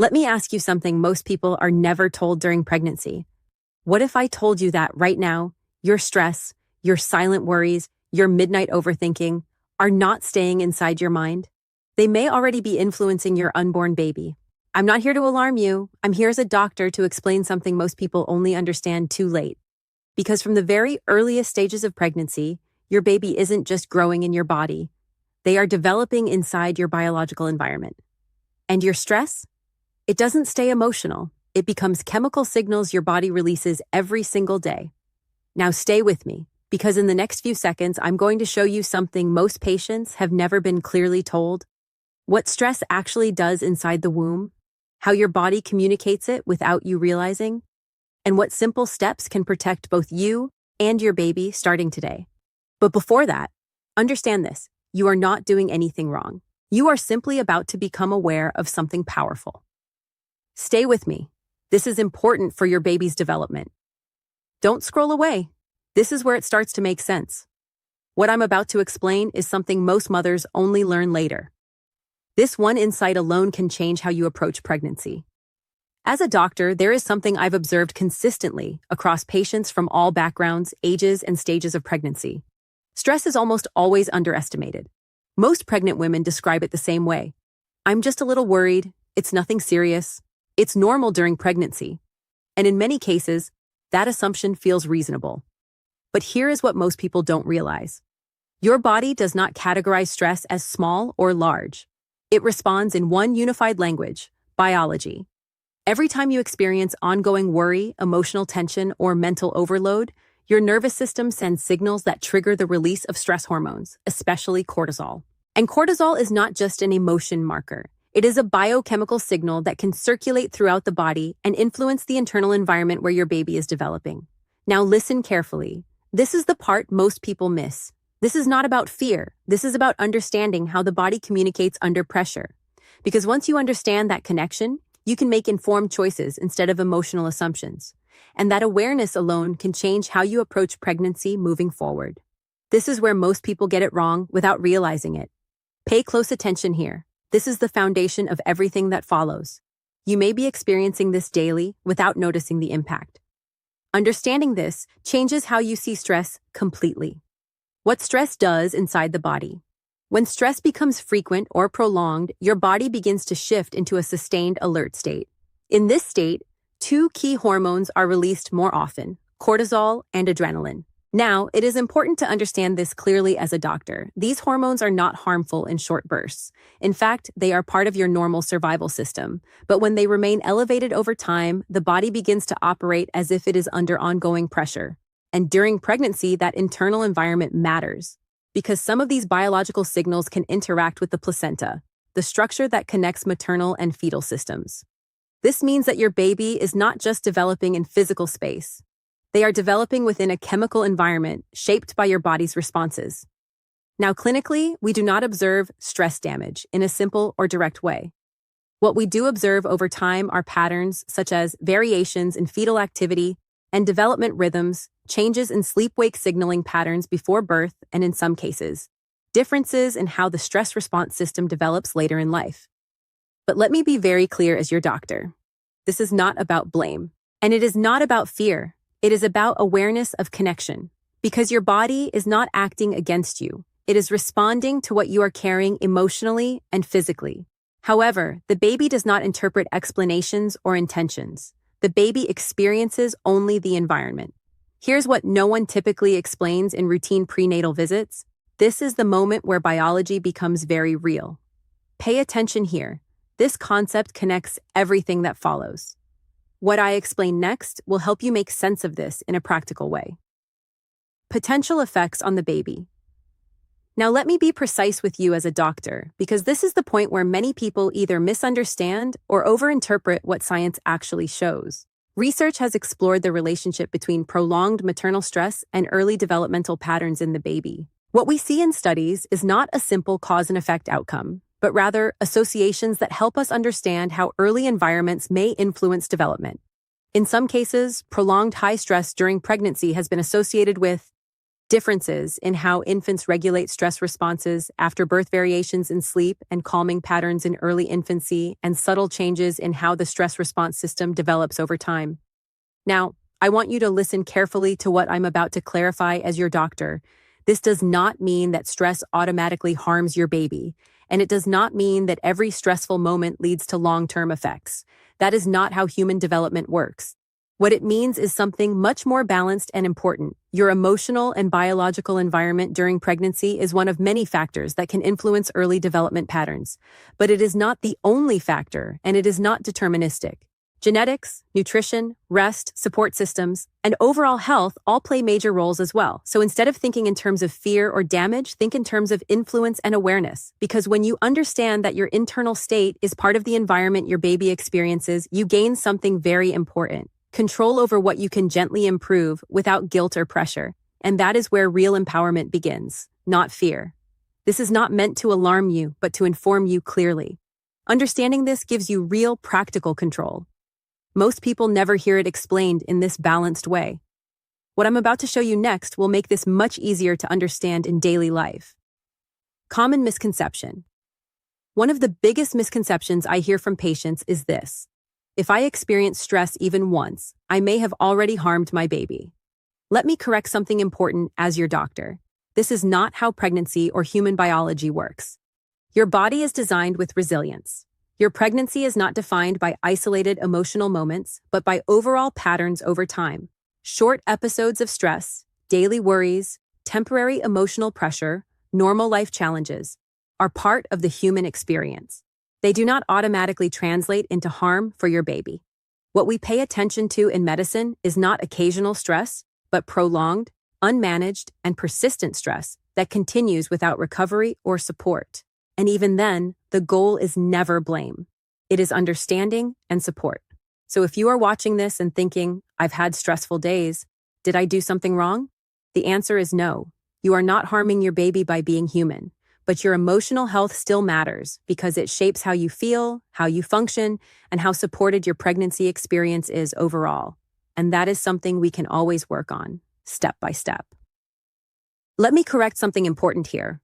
Let me ask you something most people are never told during pregnancy. What if I told you that right now, your stress, your silent worries, your midnight overthinking are not staying inside your mind? They may already be influencing your unborn baby. I'm not here to alarm you. I'm here as a doctor to explain something most people only understand too late. Because from the very earliest stages of pregnancy, your baby isn't just growing in your body. They are developing inside your biological environment. And your stress? It doesn't stay emotional. It becomes chemical signals your body releases every single day. Now stay with me, because in the next few seconds, I'm going to show you something most patients have never been clearly told. What stress actually does inside the womb, how your body communicates it without you realizing, and what simple steps can protect both you and your baby starting today. But before that, understand this, you are not doing anything wrong. You are simply about to become aware of something powerful. Stay with me. This is important for your baby's development. Don't scroll away. This is where it starts to make sense. What I'm about to explain is something most mothers only learn later. This one insight alone can change how you approach pregnancy. As a doctor, there is something I've observed consistently across patients from all backgrounds, ages, and stages of pregnancy. Stress is almost always underestimated. Most pregnant women describe it the same way. I'm just a little worried. It's nothing serious. It's normal during pregnancy. And in many cases, that assumption feels reasonable. But here is what most people don't realize. Your body does not categorize stress as small or large. It responds in one unified language, biology. Every time you experience ongoing worry, emotional tension, or mental overload, your nervous system sends signals that trigger the release of stress hormones, especially cortisol. And cortisol is not just an emotion marker. It is a biochemical signal that can circulate throughout the body and influence the internal environment where your baby is developing. Now listen carefully. This is the part most people miss. This is not about fear. This is about understanding how the body communicates under pressure. Because once you understand that connection, you can make informed choices instead of emotional assumptions. And that awareness alone can change how you approach pregnancy moving forward. This is where most people get it wrong without realizing it. Pay close attention here. This is the foundation of everything that follows. You may be experiencing this daily without noticing the impact. Understanding this changes how you see stress completely. What stress does inside the body. When stress becomes frequent or prolonged, your body begins to shift into a sustained alert state. In this state, two key hormones are released more often, cortisol and adrenaline. Now, it is important to understand this clearly as a doctor. These hormones are not harmful in short bursts. In fact, they are part of your normal survival system. But when they remain elevated over time, the body begins to operate as if it is under ongoing pressure. And during pregnancy, that internal environment matters, because some of these biological signals can interact with the placenta, the structure that connects maternal and fetal systems. This means that your baby is not just developing in physical space. They are developing within a chemical environment shaped by your body's responses. Now, clinically, we do not observe stress damage in a simple or direct way. What we do observe over time are patterns such as variations in fetal activity and development rhythms, changes in sleep-wake signaling patterns before birth, and in some cases, differences in how the stress response system develops later in life. But let me be very clear as your doctor. This is not about blame, and it is not about fear. It is about awareness of connection, because your body is not acting against you. It is responding to what you are carrying emotionally and physically. However, the baby does not interpret explanations or intentions. The baby experiences only the environment. Here's what no one typically explains in routine prenatal visits. This is the moment where biology becomes very real. Pay attention here. This concept connects everything that follows. What I explain next will help you make sense of this in a practical way. Potential effects on the baby. Now let me be precise with you as a doctor, because this is the point where many people either misunderstand or overinterpret what science actually shows. Research has explored the relationship between prolonged maternal stress and early developmental patterns in the baby. What we see in studies is not a simple cause and effect outcome, but rather associations that help us understand how early environments may influence development. In some cases, prolonged high stress during pregnancy has been associated with differences in how infants regulate stress responses after birth, variations in sleep and calming patterns in early infancy, and subtle changes in how the stress response system develops over time. Now, I want you to listen carefully to what I'm about to clarify as your doctor. This does not mean that stress automatically harms your baby, and it does not mean that every stressful moment leads to long-term effects. That is not how human development works. What it means is something much more balanced and important. Your emotional and biological environment during pregnancy is one of many factors that can influence early development patterns, but it is not the only factor, and it is not deterministic. Genetics, nutrition, rest, support systems, and overall health all play major roles as well. So instead of thinking in terms of fear or damage, think in terms of influence and awareness. Because when you understand that your internal state is part of the environment your baby experiences, you gain something very important: control over what you can gently improve without guilt or pressure. And that is where real empowerment begins, not fear. This is not meant to alarm you, but to inform you clearly. Understanding this gives you real practical control. Most people never hear it explained in this balanced way. What I'm about to show you next will make this much easier to understand in daily life. Common misconception. One of the biggest misconceptions I hear from patients is this: if I experience stress even once, I may have already harmed my baby. Let me correct something important as your doctor. This is not how pregnancy or human biology works. Your body is designed with resilience. Your pregnancy is not defined by isolated emotional moments, but by overall patterns over time. Short episodes of stress, daily worries, temporary emotional pressure, normal life challenges are part of the human experience. They do not automatically translate into harm for your baby. What we pay attention to in medicine is not occasional stress, but prolonged, unmanaged, and persistent stress that continues without recovery or support. And even then, the goal is never blame. It is understanding and support. So if you are watching this and thinking, I've had stressful days, did I do something wrong? The answer is no. You are not harming your baby by being human, but your emotional health still matters because it shapes how you feel, how you function, and how supported your pregnancy experience is overall. And that is something we can always work on, step by step. Let me correct something important here.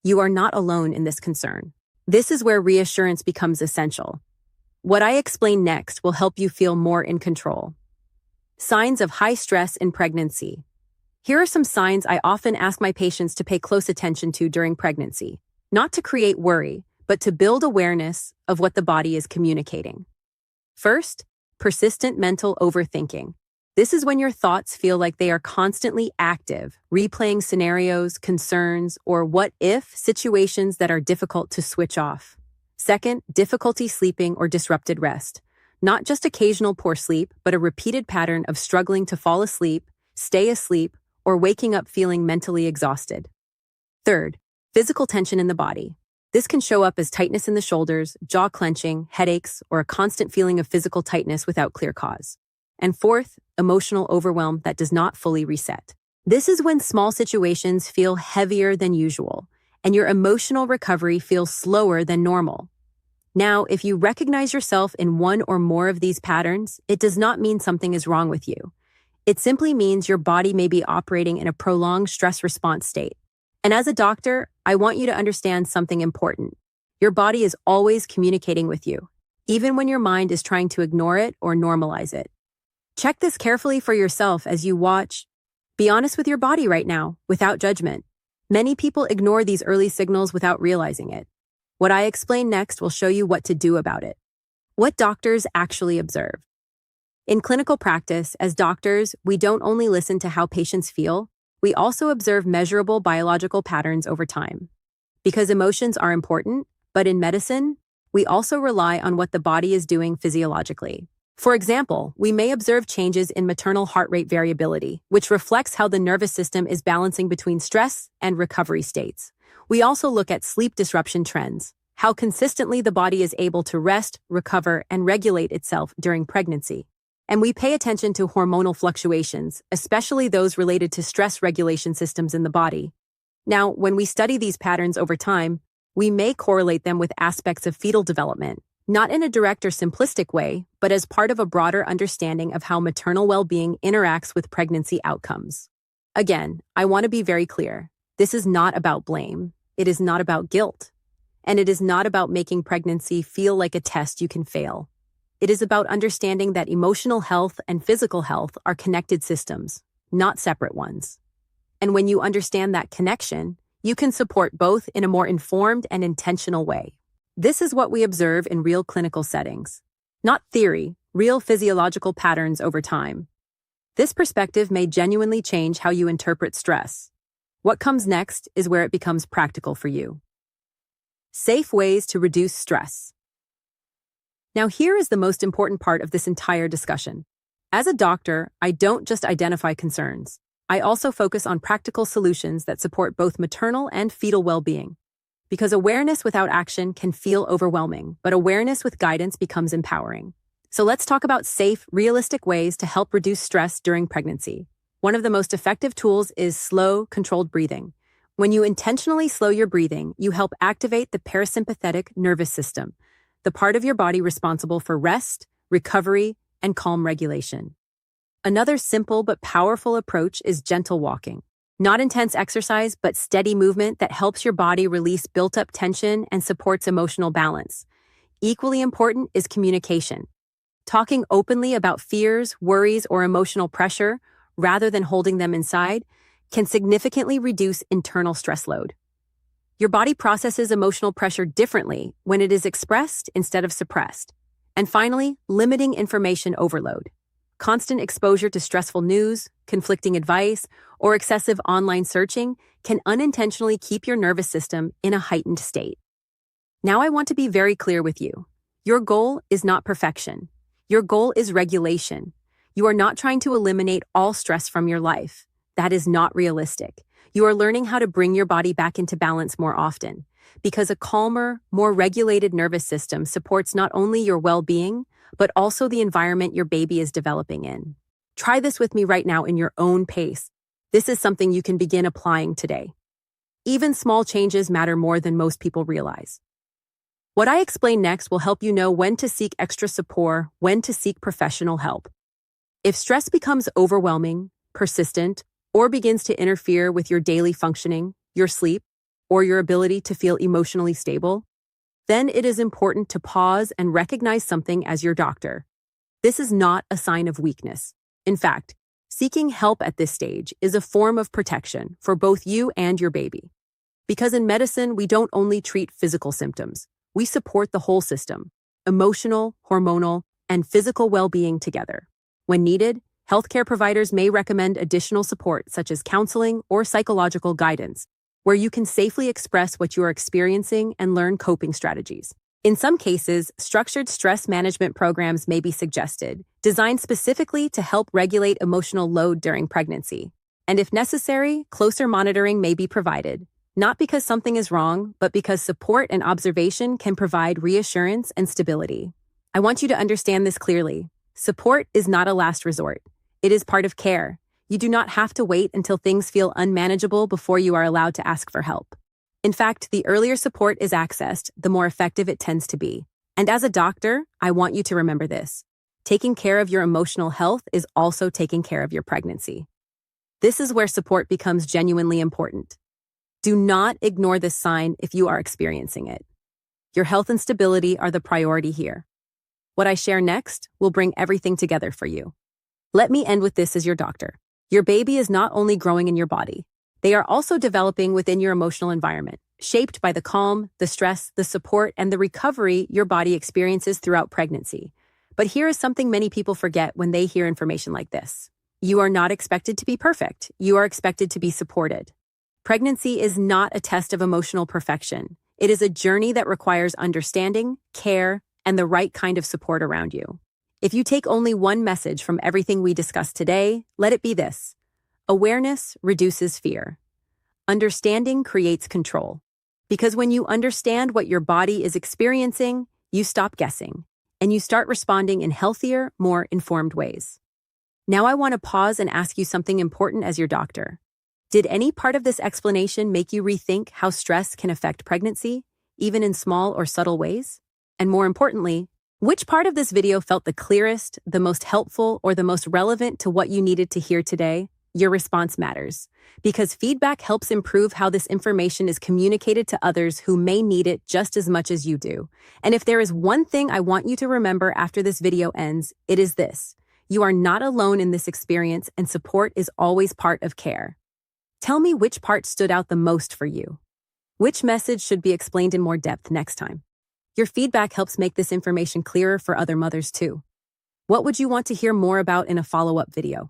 You are not alone in this concern. This is where reassurance becomes essential. What I explain next will help you feel more in control. Signs of high stress in pregnancy. Here are some signs I often ask my patients to pay close attention to during pregnancy, not to create worry, but to build awareness of what the body is communicating. First, persistent mental overthinking. This is when your thoughts feel like they are constantly active, replaying scenarios, concerns, or what-if situations that are difficult to switch off. Second, difficulty sleeping or disrupted rest. Not just occasional poor sleep, but a repeated pattern of struggling to fall asleep, stay asleep, or waking up feeling mentally exhausted. Third, physical tension in the body. This can show up as tightness in the shoulders, jaw clenching, headaches, or a constant feeling of physical tightness without clear cause. And fourth, emotional overwhelm that does not fully reset. This is when small situations feel heavier than usual, and your emotional recovery feels slower than normal. Now, if you recognize yourself in one or more of these patterns, it does not mean something is wrong with you. It simply means your body may be operating in a prolonged stress response state. And as a doctor, I want you to understand something important. Your body is always communicating with you, even when your mind is trying to ignore it or normalize it. Check this carefully for yourself as you watch. Be honest with your body right now, without judgment. Many people ignore these early signals without realizing it. What I explain next will show you what to do about it. What doctors actually observe. In clinical practice, as doctors, we don't only listen to how patients feel, we also observe measurable biological patterns over time. Because emotions are important, but in medicine, we also rely on what the body is doing physiologically. For example, we may observe changes in maternal heart rate variability, which reflects how the nervous system is balancing between stress and recovery states. We also look at sleep disruption trends, how consistently the body is able to rest, recover, and regulate itself during pregnancy. And we pay attention to hormonal fluctuations, especially those related to stress regulation systems in the body. Now, when we study these patterns over time, we may correlate them with aspects of fetal development, not in a direct or simplistic way, but as part of a broader understanding of how maternal well-being interacts with pregnancy outcomes. Again, I want to be very clear. This is not about blame. It is not about guilt. And it is not about making pregnancy feel like a test you can fail. It is about understanding that emotional health and physical health are connected systems, not separate ones. And when you understand that connection, you can support both in a more informed and intentional way. This is what we observe in real clinical settings. Not theory, real physiological patterns over time. This perspective may genuinely change how you interpret stress. What comes next is where it becomes practical for you. Safe ways to reduce stress. Now here is the most important part of this entire discussion. As a doctor, I don't just identify concerns. I also focus on practical solutions that support both maternal and fetal well-being. Because awareness without action can feel overwhelming, but awareness with guidance becomes empowering. So let's talk about safe, realistic ways to help reduce stress during pregnancy. One of the most effective tools is slow, controlled breathing. When you intentionally slow your breathing, you help activate the parasympathetic nervous system, the part of your body responsible for rest, recovery, and calm regulation. Another simple but powerful approach is gentle walking. Not intense exercise, but steady movement that helps your body release built-up tension and supports emotional balance. Equally important is communication. Talking openly about fears, worries, or emotional pressure, rather than holding them inside, can significantly reduce internal stress load. Your body processes emotional pressure differently when it is expressed instead of suppressed. And finally, limiting information overload. Constant exposure to stressful news, conflicting advice, or excessive online searching can unintentionally keep your nervous system in a heightened state. Now I want to be very clear with you. Your goal is not perfection. Your goal is regulation. You are not trying to eliminate all stress from your life. That is not realistic. You are learning how to bring your body back into balance more often, because a calmer, more regulated nervous system supports not only your well-being, but also the environment your baby is developing in. Try this with me right now in your own pace. This is something you can begin applying today. Even small changes matter more than most people realize. What I explain next will help you know when to seek extra support, when to seek professional help. If stress becomes overwhelming, persistent, or begins to interfere with your daily functioning, your sleep, or your ability to feel emotionally stable, then it is important to pause and recognize something as your doctor. This is not a sign of weakness. In fact, seeking help at this stage is a form of protection for both you and your baby. Because in medicine, we don't only treat physical symptoms. We support the whole system, emotional, hormonal, and physical well-being together. When needed, healthcare providers may recommend additional support such as counseling or psychological guidance, where you can safely express what you are experiencing and learn coping strategies. In some cases, structured stress management programs may be suggested, designed specifically to help regulate emotional load during pregnancy. And if necessary, closer monitoring may be provided, not because something is wrong, but because support and observation can provide reassurance and stability. I want you to understand this clearly. Support is not a last resort. It is part of care. You do not have to wait until things feel unmanageable before you are allowed to ask for help. In fact, the earlier support is accessed, the more effective it tends to be. And as a doctor, I want you to remember this. Taking care of your emotional health is also taking care of your pregnancy. This is where support becomes genuinely important. Do not ignore this sign if you are experiencing it. Your health and stability are the priority here. What I share next will bring everything together for you. Let me end with this as your doctor. Your baby is not only growing in your body, they are also developing within your emotional environment, shaped by the calm, the stress, the support, and the recovery your body experiences throughout pregnancy. But here is something many people forget when they hear information like this. You are not expected to be perfect. You are expected to be supported. Pregnancy is not a test of emotional perfection. It is a journey that requires understanding, care, and the right kind of support around you. If you take only one message from everything we discussed today, let it be this. Awareness reduces fear. Understanding creates control. Because when you understand what your body is experiencing, you stop guessing, and you start responding in healthier, more informed ways. Now I want to pause and ask you something important as your doctor. Did any part of this explanation make you rethink how stress can affect pregnancy, even in small or subtle ways? And more importantly, which part of this video felt the clearest, the most helpful, or the most relevant to what you needed to hear today? your response matters, because feedback helps improve how this information is communicated to others who may need it just as much as you do. And if there is one thing I want you to remember after this video ends, it is this: you are not alone in this experience, and support is always part of care. Tell me which part stood out the most for you. Which message should be explained in more depth next time? Your feedback helps make this information clearer for other mothers too. What would you want to hear more about in a follow-up video?